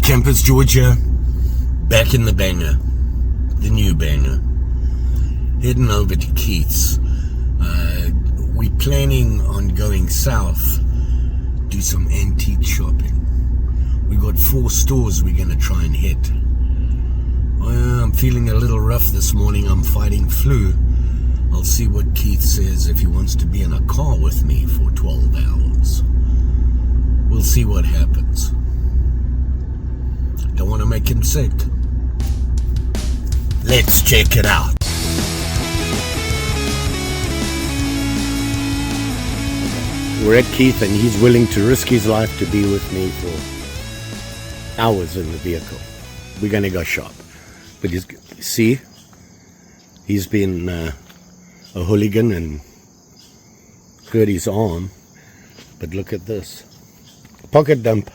Campus, Georgia, back in the banger, the new banger, heading over to Keith's. We're planning on going south, do some antique shopping. We got 4 stores we're going to try and hit. I'm feeling a little rough this morning. I'm fighting flu. I'll see what Keith says if he wants to be in a car with me for 12 hours. We'll see what happens. Don't want to make him sick. Let's check it out. We're at Keith and he's willing to risk his life to be with me for hours in the vehicle. We're going to go shop. But you see, he's been a hooligan and hurt his arm. But look at this. Pocket dump.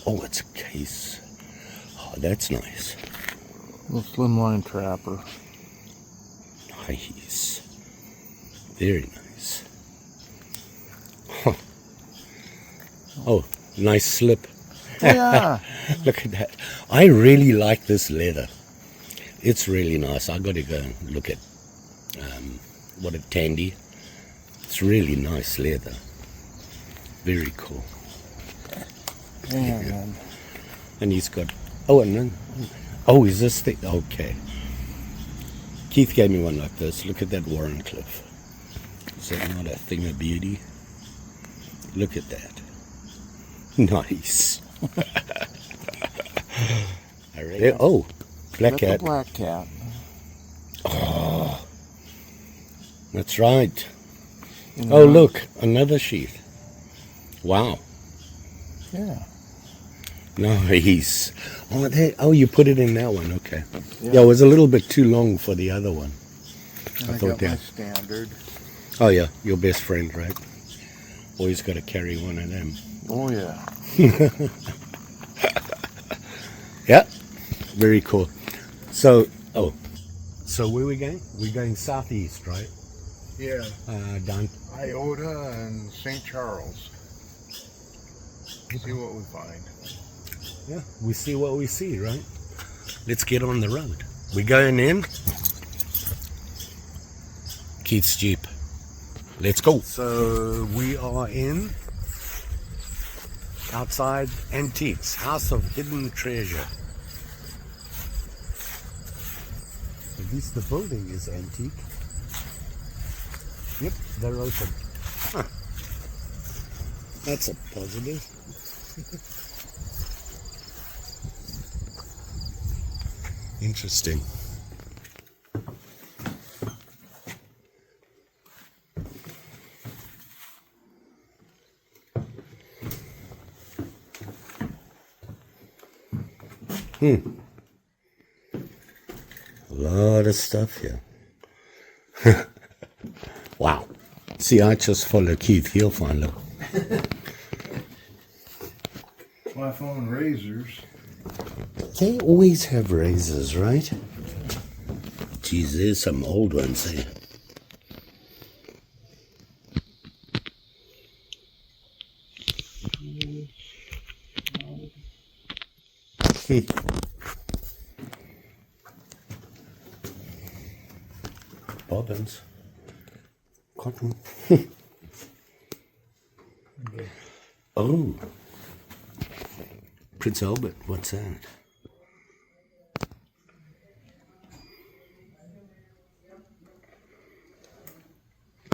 Oh, it's a case. Oh, that's nice. Little slimline trapper. Nice. Very nice. Huh. Oh, nice slip. Yeah. Look at that. I really like this leather. It's really nice. I got to go and look at what a tandy. It's really nice leather. Very cool. Yeah, man. And he's got, oh, and then, oh, is this the, okay. Keith gave me one like this. Look at that Warrenclyffe. Is that not a thing of beauty? Look at that. Nice. Oh, black cat. Black cat. Oh, that's right. Oh, look, another sheath. Wow. Yeah. Nice. Oh, oh, you put it in that one. Okay. Yeah, it was a little bit too long for the other one. I thought that. Standard. Oh, yeah, your best friend, right? Always got to carry one of them. Oh, yeah. Yeah, very cool. So, oh, so where are we going? We're going southeast, right? Yeah. Down. Iota and St. Charles. See what we find. Yeah, we see what we see, right? Let's get on the road. We're going in. Keith's Jeep. Let's go. So we are in outside Antiques, House of Hidden Treasure. At least the building is antique. Yep, they're open. Huh. That's a positive. Interesting. A lot of stuff here. Wow. See, I just follow Keith. He'll find them. My phone razors. They always have razors, right? Geez, there's some old ones there. Bobbins. Cotton. Oh. Prince Albert, what's that?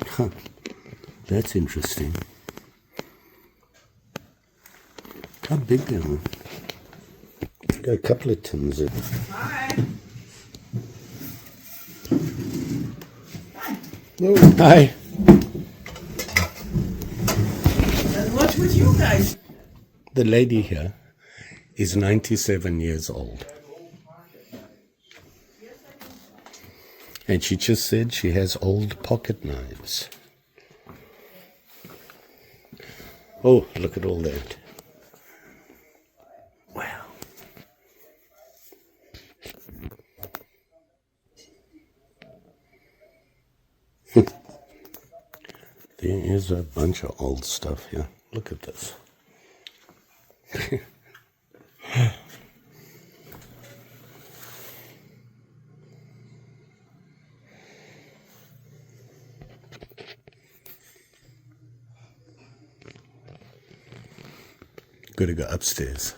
Huh. That's interesting. How big they are. Got a couple of tins in. Hi. Oh, hi. And what's with you guys? The lady here is 97 years old. And she just said she has old pocket knives. Oh, look at all that. Wow. There is a bunch of old stuff here. Look at this. Gotta go upstairs.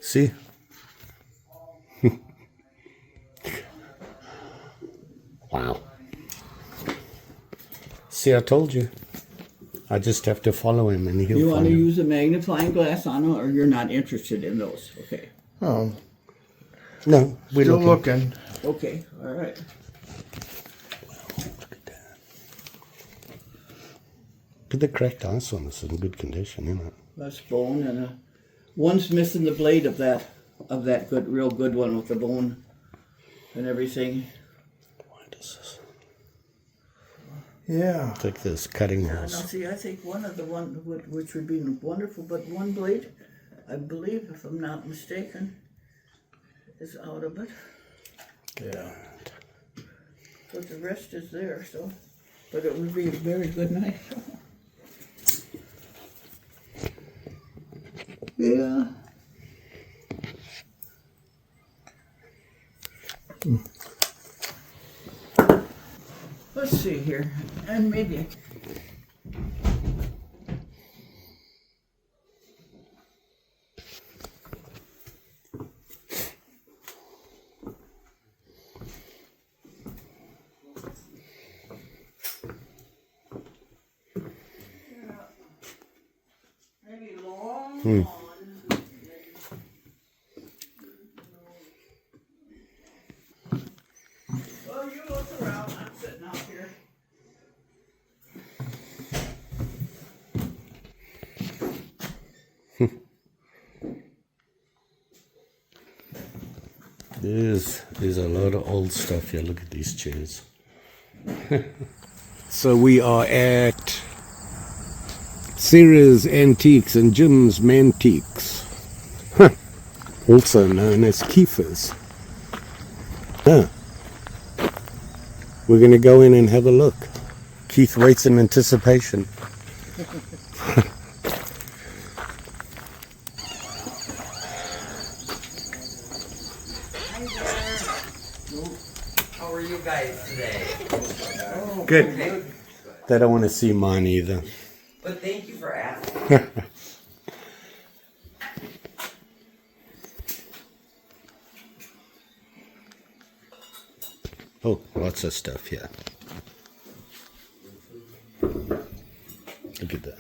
See? Wow. See, I told you. I just have to follow him and he'll You want to find him. use a magnifying glass on them, or you're not interested in those? Okay. Oh, No, we're still looking. looking. Okay. All right. Look at that. But the cracked ice one is in good condition, isn't it? That's bone, and one's missing the blade of that good, real good one with the bone and everything. Why does this? Yeah. It's like this cutting Now, holes. see, I think one of the one which would be wonderful, but one blade, I believe, if I'm not mistaken, is out of it. Yeah. But the rest is there, so. But it would be a very good knife. Yeah. Let's see here, and maybe. Maybe long. Well, you look around. I'm sitting out here. There's a lot of old stuff here. Look at these chairs. So we are at Sarah's Antiques and Jim's Mantiques, also known as Kiefer's. Huh. We're going to go in and have a look. Keith waits in anticipation. How are you guys today? Good. They don't want to see mine either. But thank you for asking. Oh, lots of stuff here. Look at that.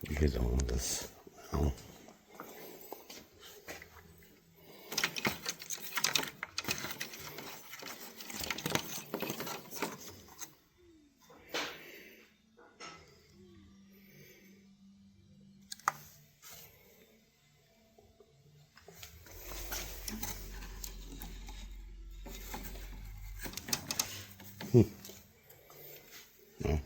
Look at all this. Wow. No.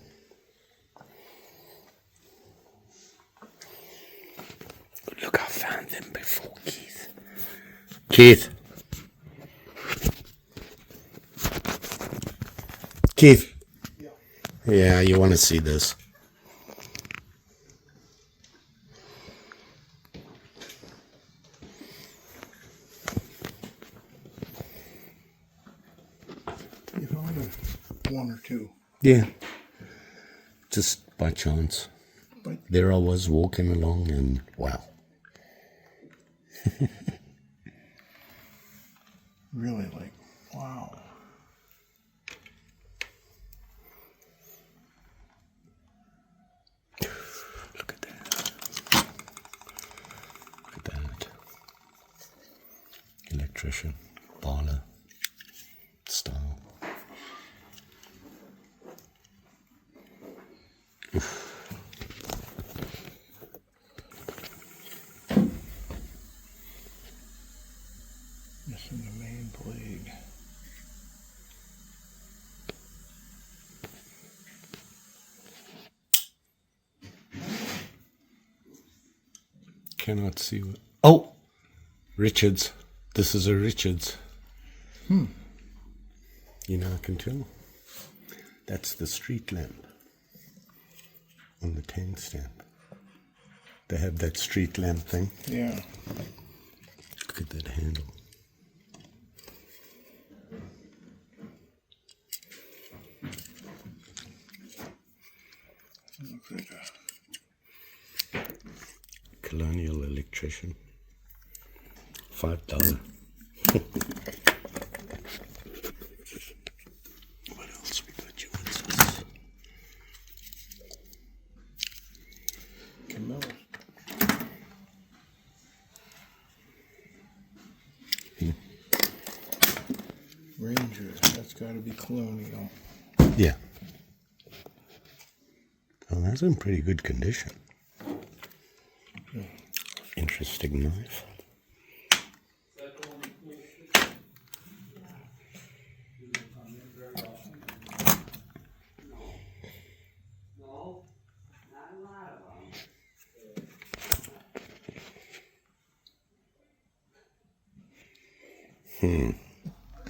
Look, I found them before, Keith. Keith. Keith. Yeah, you want to see this. You found one or two. Yeah. Just by chance. But There I was walking along and wow. really, like, wow. Look at that. Look at that. Electrician. Baller. Style. Missing the main blade. Cannot see what. Oh! Richards. This is a Richards. You know, I can tell. That's the street lamp on the tank stamp. They have that street lamp thing. Yeah. Look at that handle. Looks like a Colonial electrician. $5. What else we got? You want this? Camilla. Ranger. That's got to be colonial. Yeah. Oh, that's in pretty good condition. Interesting knife.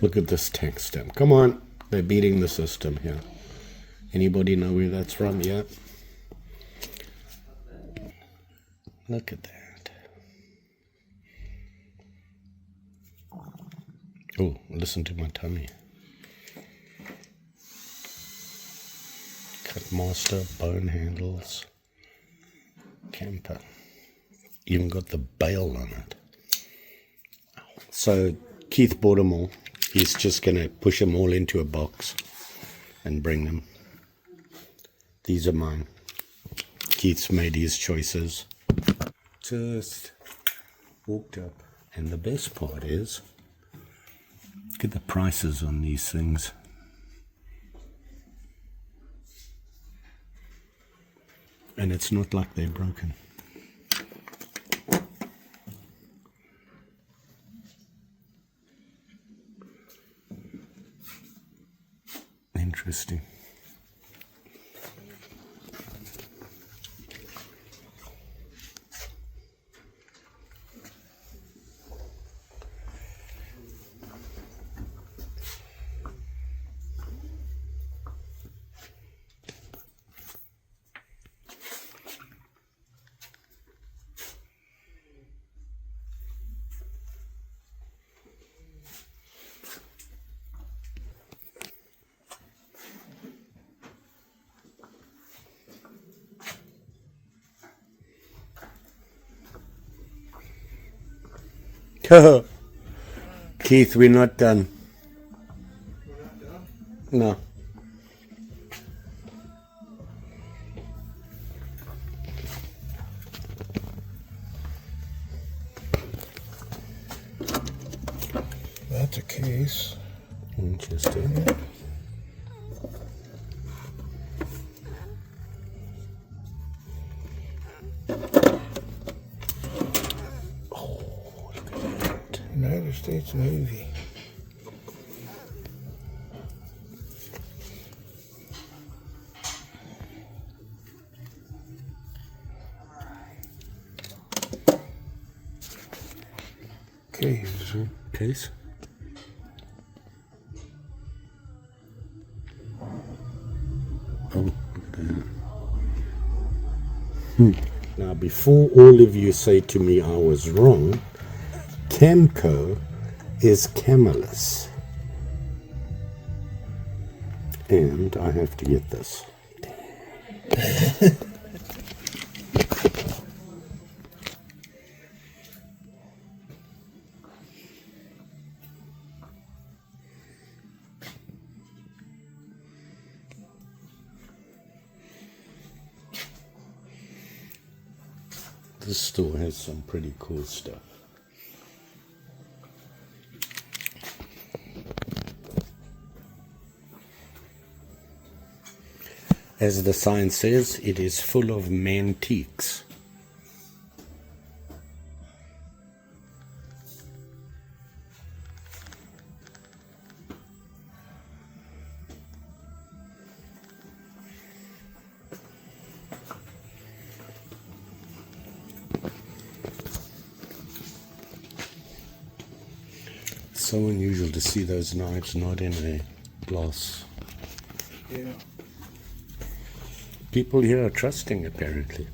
Look at this tank stamp. Come on. They're beating the system here. Anybody know where that's from yet? Look at that. Oh, listen to my tummy. Cut master, bone handles, camper. Even got the bail on it. So Keith bought them all. He's just going to push them all into a box and bring them. These are mine. Keith's made his choices. Just walked up. And the best part is, look at the prices on these things. And it's not like they're broken. Interesting. Keith, we're not done. We're not done? No. That's a case. Interesting. United States Navy. Case. Case. Oh, look at that. Now, before all of you say to me I was wrong, Camco is Camelus. And I have to get this. This store has some pretty cool stuff. As the sign says, it is full of mantiques. So unusual to see those knives not in a glass. Yeah. People here are trusting, apparently.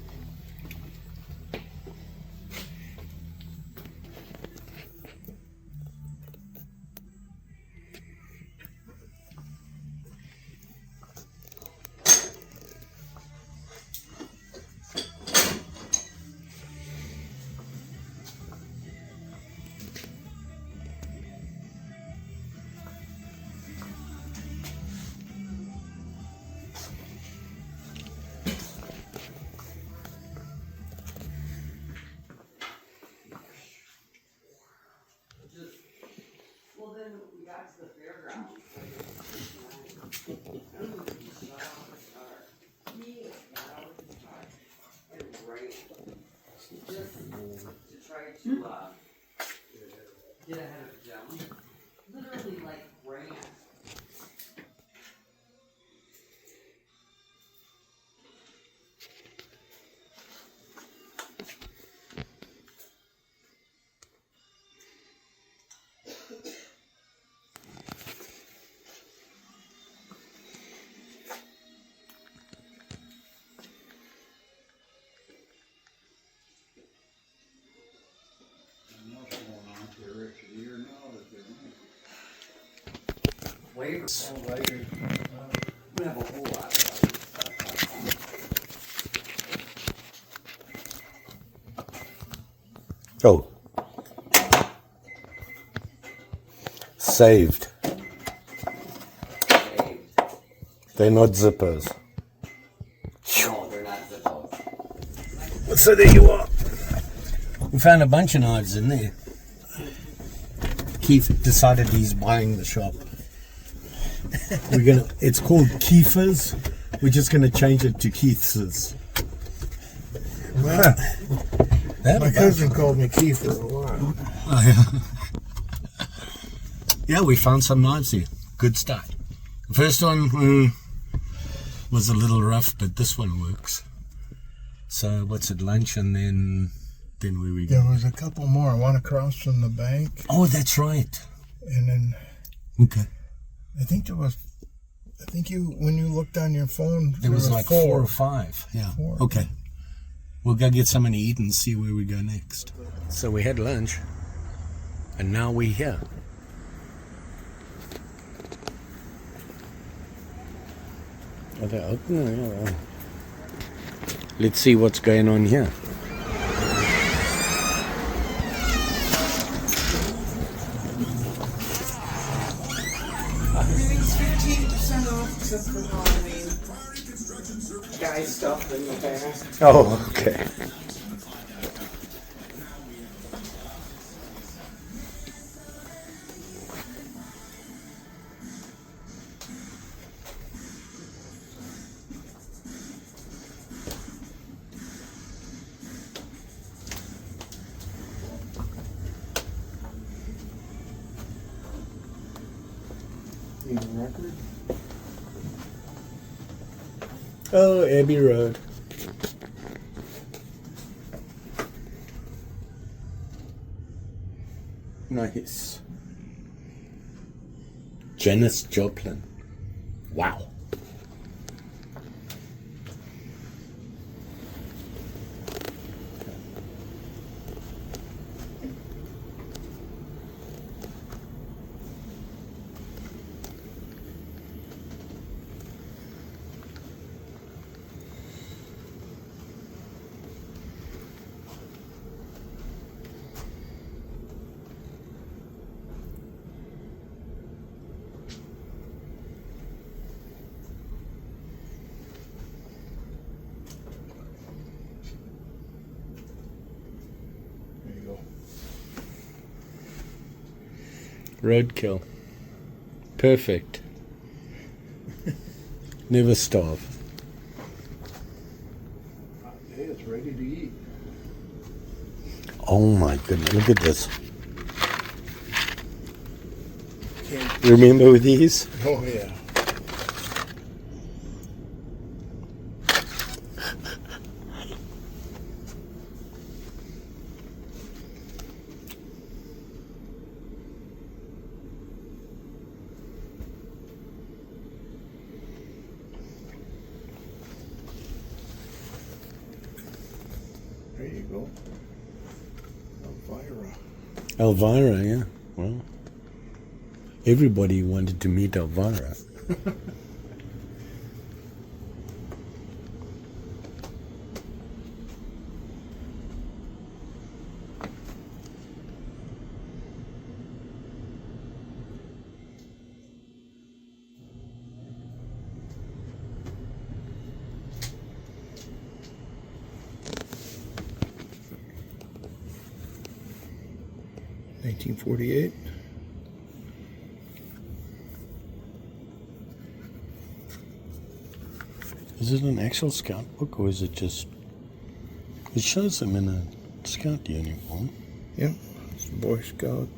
Well, then we got to the fairgrounds. Just to try to get ahead of them. Literally like ran. Waivers. Oh, later. We have a whole lot of Oh. Saved. saved. They're not zippers. No, they're not zippos. So there you are. We found a bunch of knives in there. Keith decided he's buying the shop. It's called Kiefer's. We're just gonna change it to Keith's. Well, my cousin called me Keith for a while. Oh, yeah. Yeah, we found some knives here. Good start. The first one was a little rough, but this one works. So what's at lunch, and then where we go? There was a couple more. One across from the bank, Oh, that's right. and then Okay. I think you, when you looked on your phone, There was like four or five. Yeah. Four. Okay. We'll go get something to eat and see where we go next. So we had lunch, and now we're here. Are they open? Yeah. Let's see what's going on here. Everything's 15% off except for Halloween. Guy stuff in the back. Oh, okay. record. Oh, Abbey Road. Nice. Janis Joplin. Wow. There you go. Roadkill. Perfect. Never starve. ready to eat. Oh my goodness, look at this. Can't. Remember these? Oh yeah. There you go. Elvira. Elvira, yeah. Well, everybody wanted to meet Elvira. $1948. Is it an actual scout book or is it just... It shows them in a scout uniform Yep. It's the Boy Scout.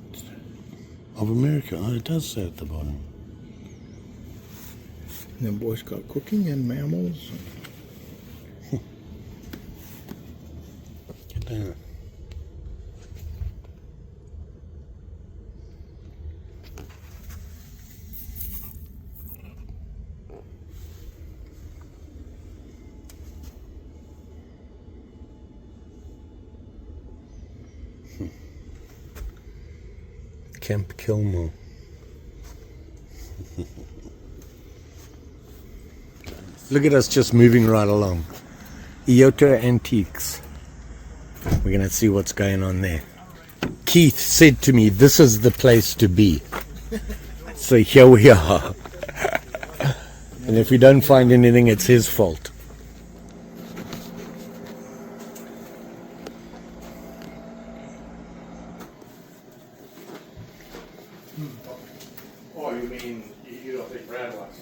of America. Oh, it does say at the bottom. And then Boy Scout cooking and mammals. Get there. Camp Kilmore. Look at us just moving right along. Iota Antiques. We're going to see what's going on there. Keith said to me, this is the place to be. So here we are. And if we don't find anything, it's his fault. Oh, you mean you don't think Brad wants?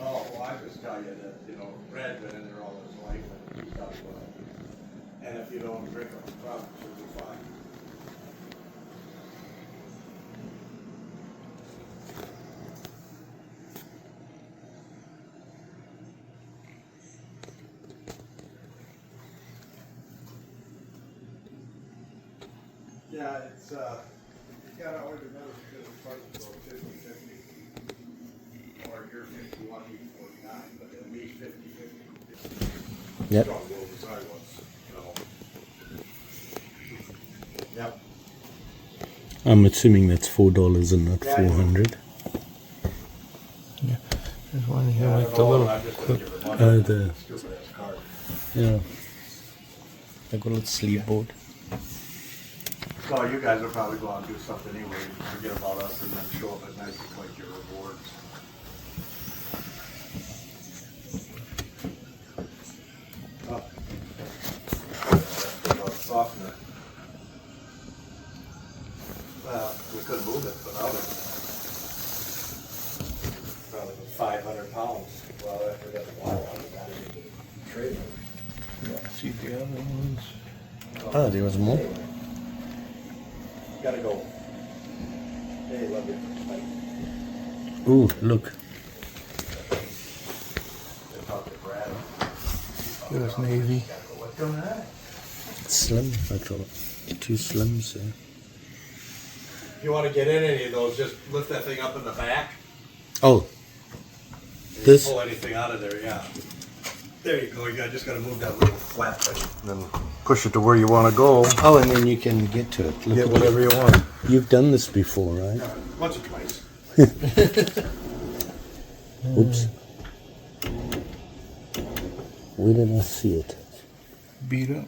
Oh, well, I just tell you that, you know, Brad's been in there all his life and he's done well. And if you don't drink them, probably should be fine. Yeah, it's, you gotta always remember because the price is about 50-50. Or you're 51, he's 49, but at least 50-50. Yep. Strong will decide what's, you know. Yep. I'm assuming that's $4 and not 400. Yeah. There's one here like the little clip. The Stupid ass card. yeah, like a little sleeve board. So you guys will probably go out and do something anyway, forget about us and then show up at night to collect your rewards. Oh. Softener. Well, we couldn't move it without it. Probably was 500 pounds. Well, after we got the water on it, got it into the trailer. Yeah, see the other ones? Oh, there was more. Gotta go. Hey, love you. Bye. Ooh, look. It was Navy. Slim, I thought. Two slims there. If you want to get in any of those, just lift that thing up in the back. Oh, You this? pull anything out of there, yeah. There you go. You just got to move that little flap thing. Then push it to where you want to go. Oh, and then you can get to it. Look Get at whatever you want. You've done this before, right? Once or twice. Oops. Where did I see it? Beat up.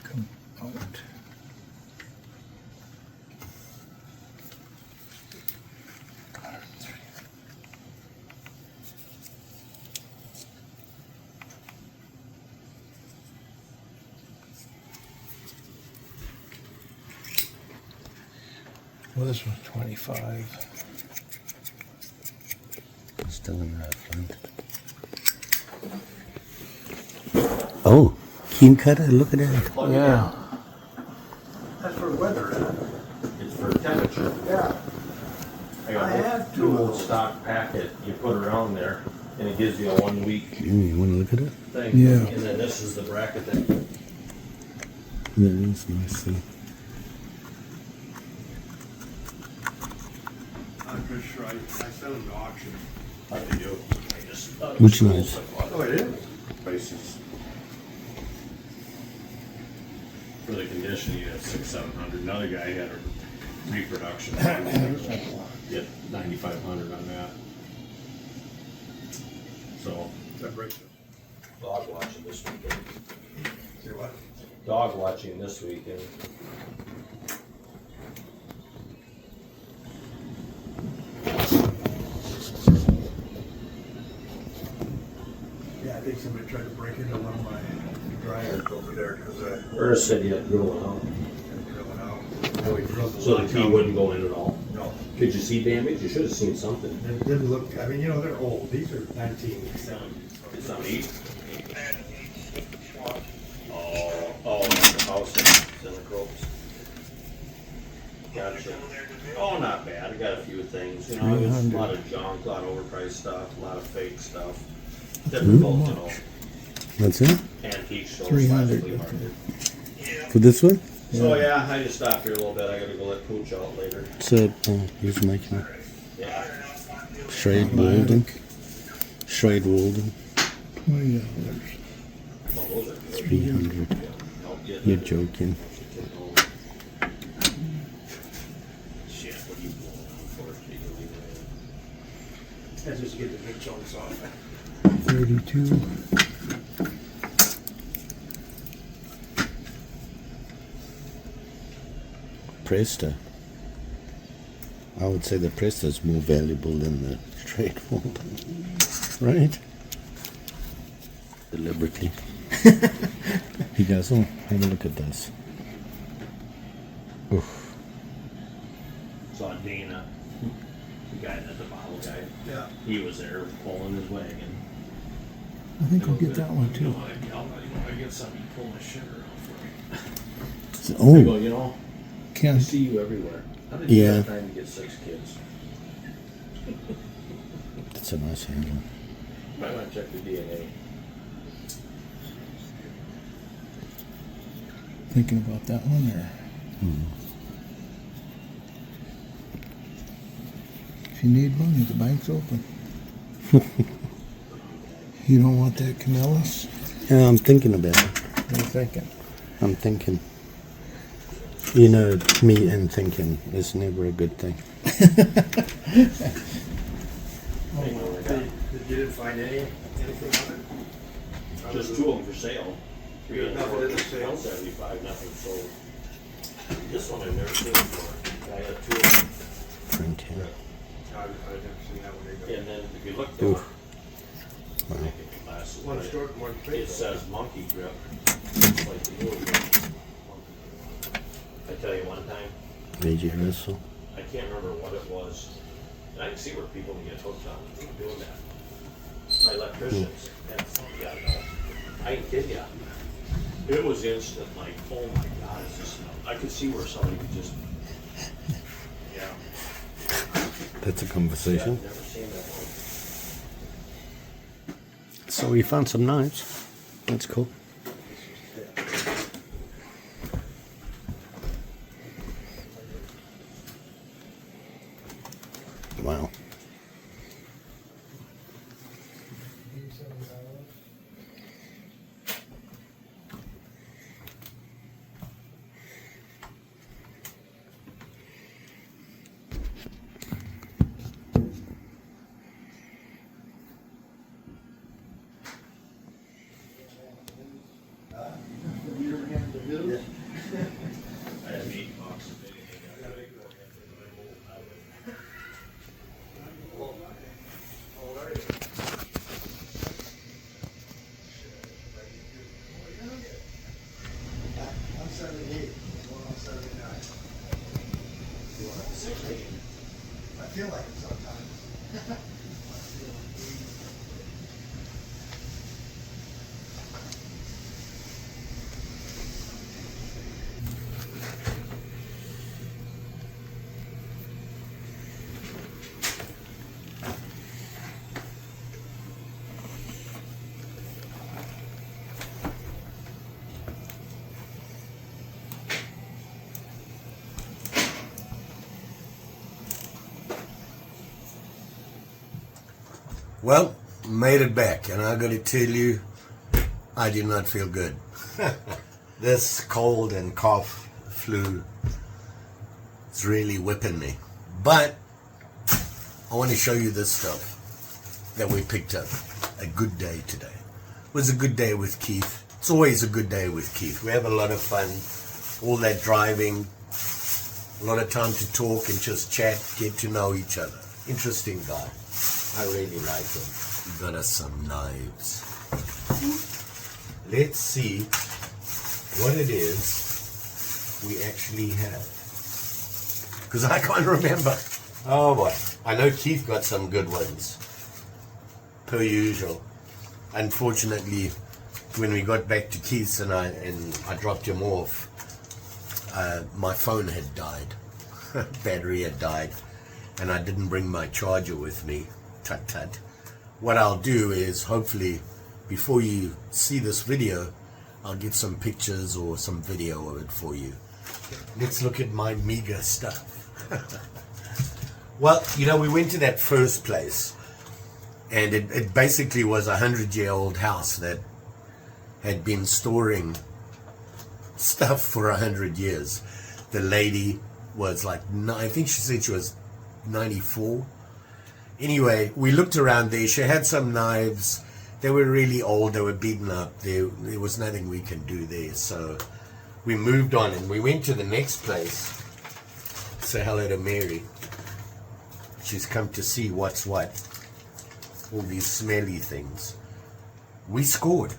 Come out. Well, this one's 25. Still in that front. Oh, keen cutter, look at that. Yeah. That's for weather, isn't it? It's for temperature. Yeah. I got I have two two of old those. stock packet you put around there, and it gives you a 1 week You want to look at it? thing. Yeah. And then this is the bracket that That is nice. See. I'm pretty sure I sent them to auction. how they do. I just thought it Which was one is? cool, so I bought Oh, it is? prices. For the condition, you have 600-700. Another guy had a reproduction. Get 9,500 on that. So, That breaks it. dog watching this weekend. See what? Dog watching this weekend. Yeah, I think somebody tried to break into one of my dryers over there because I Ernest said you had to drill it out. drilling out. Oh, he drilled the So the lines key out. wouldn't go in at all? No. Could you see damage? You should have seen something. It didn't look, I mean, you know, they're old. These are 19. It's not eight. Oh, the house in the Groves. Gotcha. Oh, not bad. I got a few things, you know, it was a lot of junk, a lot of overpriced stuff, a lot of fake stuff. Typical, you know, That's it? antique stores, 300. flea market. For this one? So yeah, I just stopped here a little bit. I gotta go let Pooch out later. So, he's making it. Yeah. Shrade Walden. Shrade Walden. $20. Well, those are good. 300. I'll get You're it. joking. Shit, what are you blowing on for? You can leave it That's just to get the big chunks off. 32. Presta. I would say the Presta is more valuable than the Shrade Walden. Right? Deliberately. He goes, oh, have a look at this. Oof. in. Saw Dana, the guy that the bottle guy. Yeah. He was there pulling his wagon. I think we'll get that one You too. know, I get something to pull my sugar out for me. So- I go, oh, you know, I Ken, see you everywhere. How did you Yeah. have time to get 6 kids? that's a nice handle. Might want to check the DNA. thinking about that one or? If you need money, the bank's open. You don't want that Canellis? Yeah, I'm thinking about it. What are you thinking? I'm thinking. You know, me and thinking is never a good thing. You didn't find anything on it? Just 2 of them for sale. There's nothing in the sale? 175, nothing sold. This one I've never seen before. I got 2 of them. Print here. I've never seen that one either. And then if you look Ooh. though, Wow. I think the glasses, One but short and one it big. says monkey grip. It's like the movie. I tell you one time, Veggie wrestle. I can't remember what it was. And I can see where people can get hooked on doing that. My electricians, that's, yeah, no. I ain't kidding ya. It was instant, like, oh my God, is this, I could see where somebody could just, yeah. That's a Yeah, conversation. I've never seen that one. So we found some knives. That's cool. Wow. feel like it sometimes. Well, made it back, and I got to tell you, I did not feel good. This cold and cough, flu, it's really whipping me. But I want to show you this stuff that we picked up. A good day today. It was a good day with Keith. It's always a good day with Keith. We have a lot of fun. All that driving, a lot of time to talk and just chat, get to know each other. Interesting guy. I really like him. He got us some knives. Let's see what it is we actually have. Because I can't remember. Oh boy. I know Keith got some good ones. Per usual. Unfortunately, when we got back to Keith's and I dropped him off, my phone had died. Battery had died. And I didn't bring my charger with me. Tut tut. What I'll do is, hopefully, before you see this video, I'll get some pictures or some video of it for you. Let's look at my meager stuff. Well, you know, we went to that first place, and it basically was a 100-year-old house that had been storing stuff for 100 years. The lady was like, I think she said she was 94. Anyway, we looked around there. She had some knives. They were really old. They were beaten up. There was nothing we can do there. So we moved on and we went to the next place. Say hello to Mary. She's come to see what's what. All these smelly things. We scored.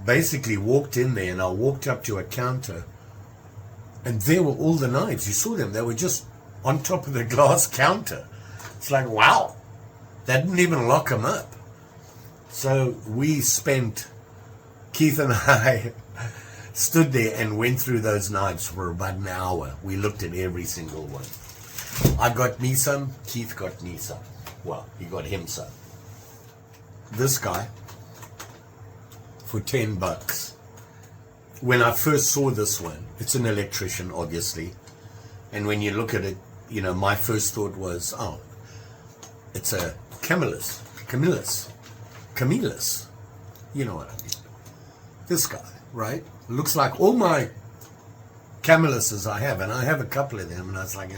Basically walked in there, and I walked up to a counter, and there were all the knives. You saw them. They were just on top of the glass counter. It's like, wow, that didn't even lock them up. So we spent, Keith and I stood there and went through those knives for about an hour. We looked at every single one. I got me some, Keith got me some. Well, he got him some. This guy, for $10. When I first saw this one, it's an electrician, obviously. And when you look at it, you know, my first thought was, oh, it's a Camillus. You know what I mean. This guy, right? Looks like all my Camilluses I have, and I have a couple of them, and I was like,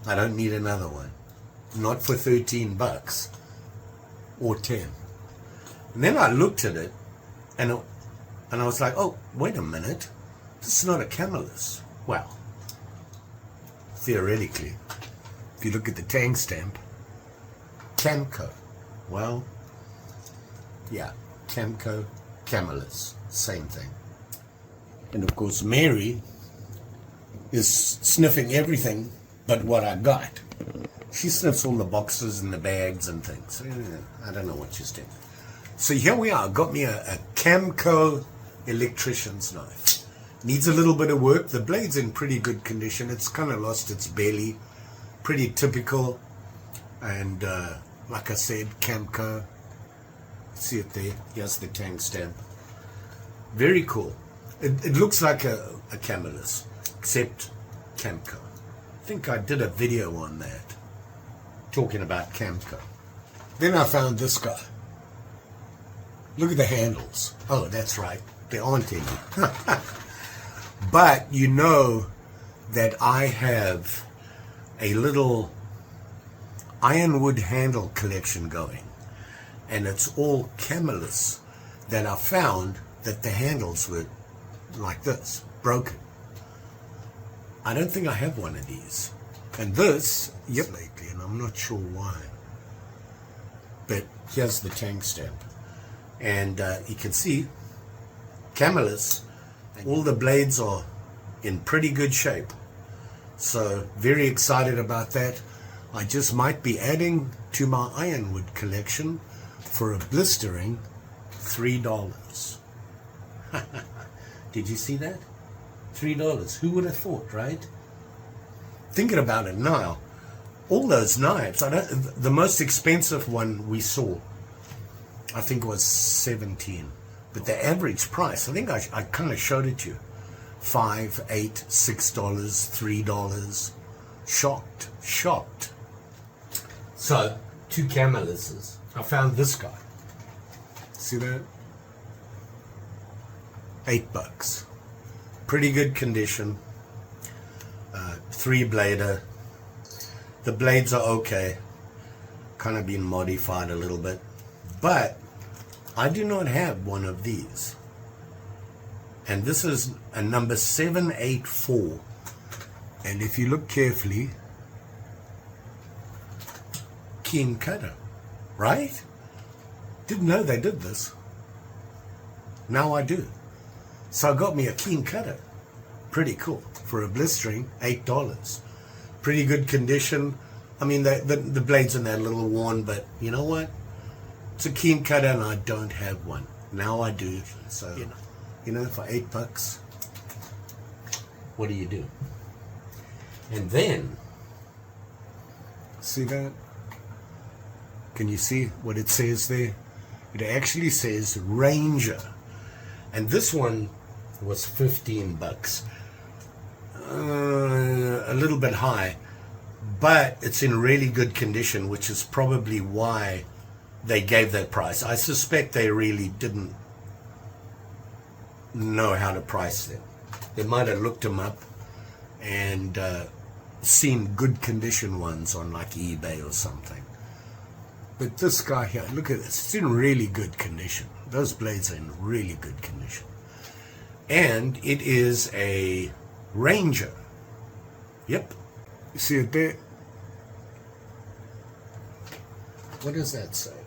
I don't need another one. Not for $13 or 10. And then I looked at it, and I was like, oh, wait a minute. This is not a Camillus. Well, theoretically, if you look at the tang stamp, Camco. Well, yeah, Camco, Camillus, same thing. And of course, Mary is sniffing everything but what I got. She sniffs all the boxes and the bags and things. I don't know what she's doing. So here we are. Got me a Camco electrician's knife. Needs a little bit of work. The blade's in pretty good condition. It's kind of lost its belly. Pretty typical. And like I said, Camco. See it there. Here's the tang stamp. Very cool. It looks like a Camillus, except Camco. I think I did a video on that, talking about Camco. Then I found this guy. Look at the handles. Oh, that's right. There aren't any. But you know that I have a little ironwood handle collection going, and it's all Camillus that I found that the handles were like this, broken. I don't think I have one of these. And this, yep, lately, and I'm not sure why. But here's the tang stamp. And you can see Camillus, all the blades are in pretty good shape. So very excited about that. I just might be adding to my ironwood collection for a blistering $3. Did you see that? $3. Who would have thought, right? Thinking about it now, all those knives, the most expensive one we saw, I think was 17. But the average price, I think I kind of showed it to you. $5, $8, $6, $3. Shocked. So, 2 Camelises. I found this guy. See that? $8. Pretty good condition. 3-blader. The blades are okay. Kind of been modified a little bit. But I do not have one of these. And this is a number 784. And if you look carefully, keen cutter, right? Didn't know they did this. Now I do. So I got me a keen cutter. Pretty cool. For a blistering, $8. Pretty good condition. I mean, the blades in there a little worn, but you know what? It's a keen cutter and I don't have one. Now I do. So, you know, for $8, what do you do? And then, see that? Can you see what it says there? It actually says Ranger. And this one was $15. A little bit high, but it's in really good condition, which is probably why they gave that price. I suspect they really didn't know how to price them. They might have looked them up and seen good condition ones on like eBay or something. But this guy here, look at this, it's in really good condition. Those blades are in really good condition. And it is a Ranger. Yep. You see it there? What does that say?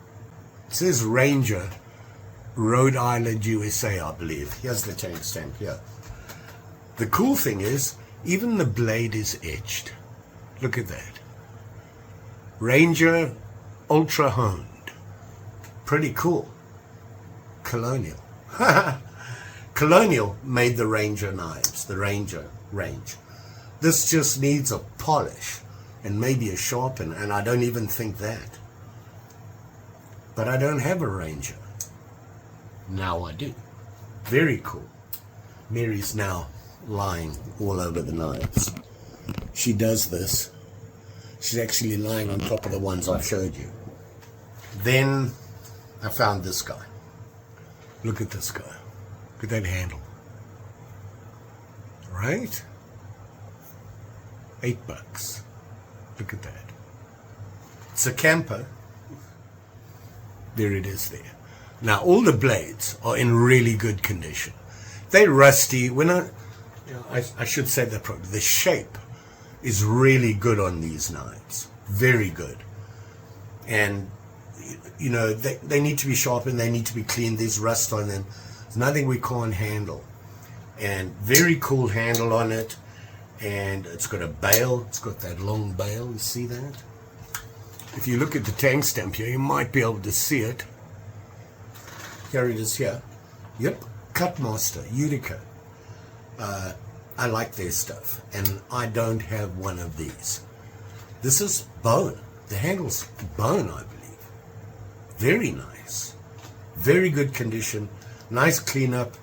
It says Ranger, Rhode Island, USA, I believe. Here's the tank stamp here. The cool thing is, even the blade is etched. Look at that. Ranger Ultra Honed. Pretty cool. Colonial. Colonial made the Ranger knives, the Ranger range. This just needs a polish and maybe a sharpen, and I don't even think that. But I don't have a Ranger. Now I do. Very cool. Mary's now lying all over the knives. She does this. She's actually lying on top of the ones I showed you. Then I found this guy. Look at this guy. Look at that handle. Right? $8. Look at that. It's a camper. There it is there. Now all the blades are in really good condition. They're rusty. I should say that probably. The shape is really good on these knives. Very good. And you know, they need to be sharpened, they need to be cleaned, there's rust on them. There's nothing we can't handle. And very cool handle on it. And it's got a bail, it's got that long bail, you see that? If you look at the tank stamp here, you might be able to see it. Here it is here. Yep, Cutmaster, Utica. I like their stuff, and I don't have one of these. This is bone. The handle's bone, I believe. Very nice. Very good condition. Nice cleanup.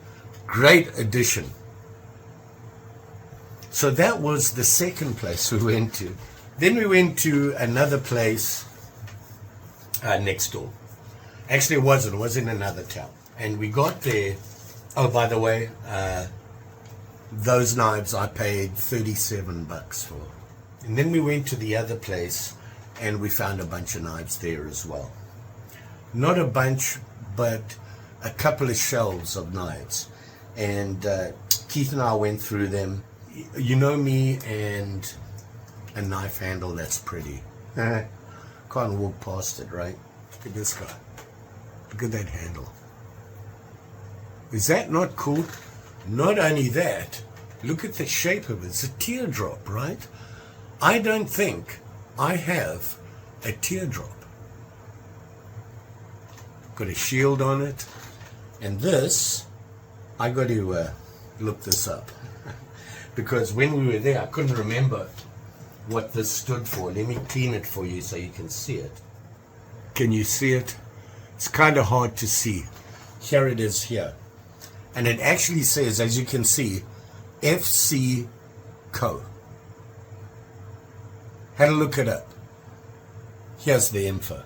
Great addition. So that was the second place we went to. Then we went to another place next door. Actually, it was in another town. And we got there. Oh, by the way, those knives I paid $37 for. And then we went to the other place and we found a bunch of knives there as well. Not a bunch, but a couple of shelves of knives. And Keith and I went through them. You know me and a knife handle that's pretty. Can't walk past it, right? Look at this guy. Look at that handle. Is that not cool? Not only that, look at the shape of it. It's a teardrop, right? I don't think I have a teardrop. Got a shield on it, and this, I got to look this up because when we were there I couldn't remember what this stood for. Let me clean it for you so you can see it. Can you see it? It's kind of hard to see. Here it is here, and it actually says, as you can see, FC Co. Had a look it up. Here's the info.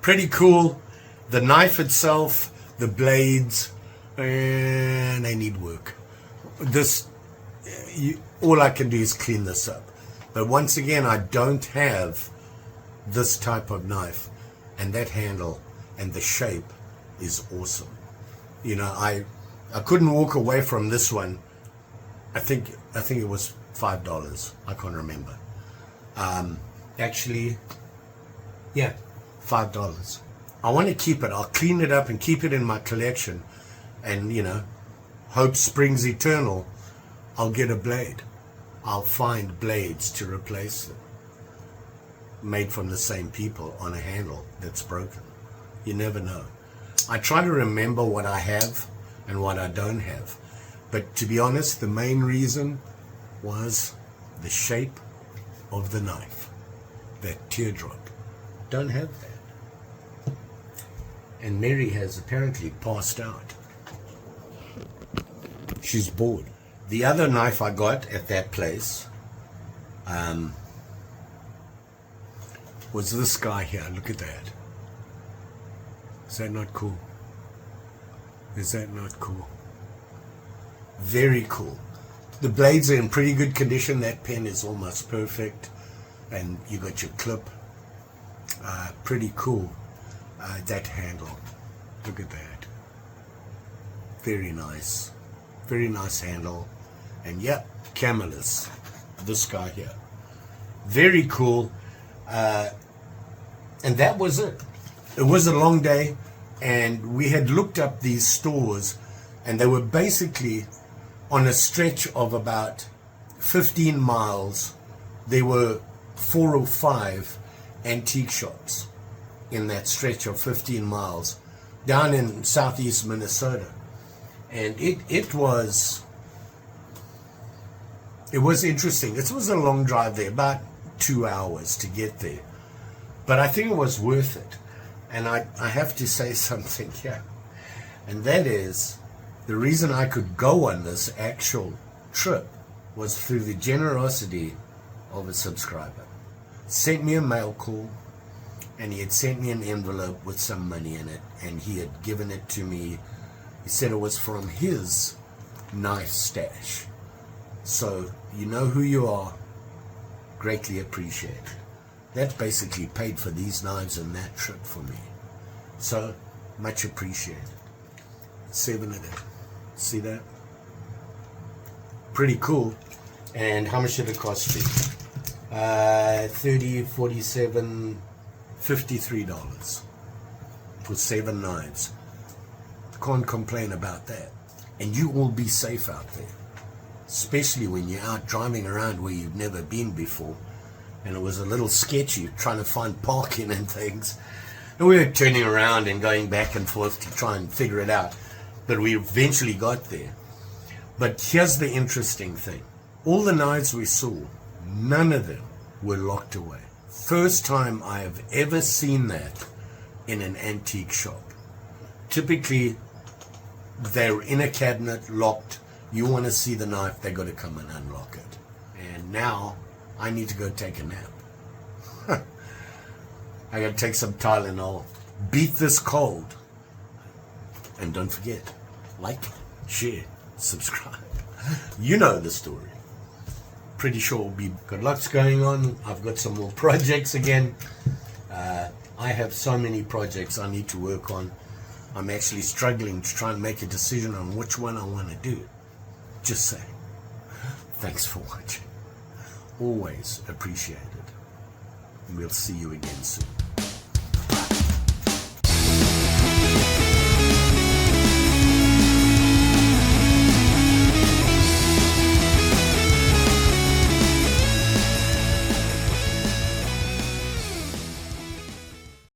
Pretty cool. The knife itself, the blades, and they need work. This, all I can do is clean this up. But once again, I don't have this type of knife, and that handle and the shape is awesome. You know, I couldn't walk away from this one. I think it was $5. I can't remember. Actually, yeah, $5. I want to keep it. I'll clean it up and keep it in my collection, and you know, hope springs eternal. I'll get a blade. I'll find blades to replace them, made from the same people, on a handle that's broken. You never know. I try to remember what I have and what I don't have, but to be honest, the main reason was the shape of the knife. That teardrop. Don't have that. And Mary has apparently passed out. She's bored. The other knife I got at that place was this guy here. Look at that. Is that not cool? Is that not cool? Very cool. The blades are in pretty good condition. That pen is almost perfect. And you got your clip. Pretty cool. That handle. Look at that. Very nice. Very nice handle. And yeah, Camillus. This guy here. Very cool. And that was it. It was a long day, and we had looked up these stores, and they were basically on a stretch of about 15 miles. There were 4 or 5 antique shops in that stretch of 15 miles down in southeast Minnesota. And it was interesting. It was a long drive there, about 2 hours to get there. But I think it was worth it. And I have to say something here. And that is, the reason I could go on this actual trip was through the generosity of a subscriber. Sent me a mail call, and he had sent me an envelope with some money in it, and he had given it to me. He said it was from his knife stash. So you know who you are. Greatly appreciated. That basically paid for these knives and that trip for me. So much appreciated. 7 of them. See that? Pretty cool. And how much did it cost me? $30, $47, $53 for 7 knives. Can't complain about that. And you all be safe out there, especially when you're out driving around where you've never been before. And it was a little sketchy trying to find parking and things, and we were turning around and going back and forth to try and figure it out, but we eventually got there. But here's the interesting thing. All the knives we saw, none of them were locked away. First time I have ever seen that in an antique shop. Typically they're in a cabinet, locked. You want to see the knife, they got to come and unlock it. And now I need to go take a nap. I got to take some Tylenol, beat this cold. And don't forget, like, share, subscribe. You know the story. Pretty sure we'll be got lots going on. I've got some more projects again. I have so many projects I need to work on. I'm actually struggling to try and make a decision on which one I want to do. Just saying. Thanks for watching. Always appreciated. We'll see you again soon.